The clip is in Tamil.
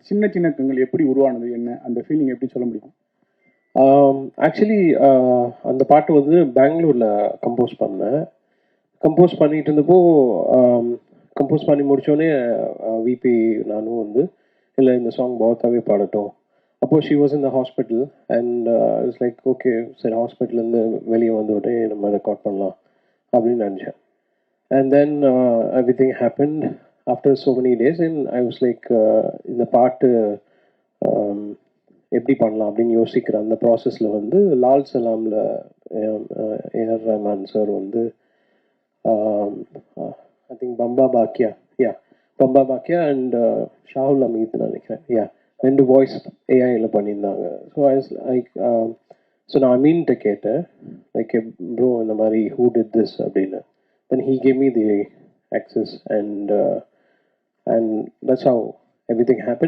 சின்ன சின்ன கண்கள் எப்படி உருவானது, என்ன அந்த ஃபீலிங் எப்படி சொல்ல முடியும்? ஆக்சுவலி அந்த பாட்டு வந்து பெங்களூரில் கம்போஸ் பண்ணேன். கம்போஸ் பண்ணிட்டு இருந்தப்போ கம்போஸ் பண்ணி முடித்தோடனே விபி நானும் வந்து இல்லை இந்த சாங் பௌத்தாவே பாடட்டும். அப்போது she was in the hospital and it's like okay சரி ஹாஸ்பிட்டல்லேருந்து வெளியே வந்த உடனே நம்ம ரெக்கார்ட் பண்ணலாம் அப்படின்னு நினச்சேன். And then everything happened after so many days and I was like இந்த பாட்டு எப்படி பண்ணலாம் அப்படின்னு யோசிக்கிற அந்த ப்ராசஸில் வந்து லால் சலாமில் ஏஆர் ரஹ்மான் சார் வந்து I think Bamba Bakya and Shahul Hameed நினைக்கிறேன், ரெண்டு வாய்ஸ் ஏஐயில் பண்ணியிருந்தாங்க. ஸோ ஸோ நான் அமீன்கிட்ட கேட்டேன் லைக் ப்ரோ இந்த மாதிரி ஹூ டிட் திஸ் அப்படின்னு. தென் he gave me the access and that's how everything happen.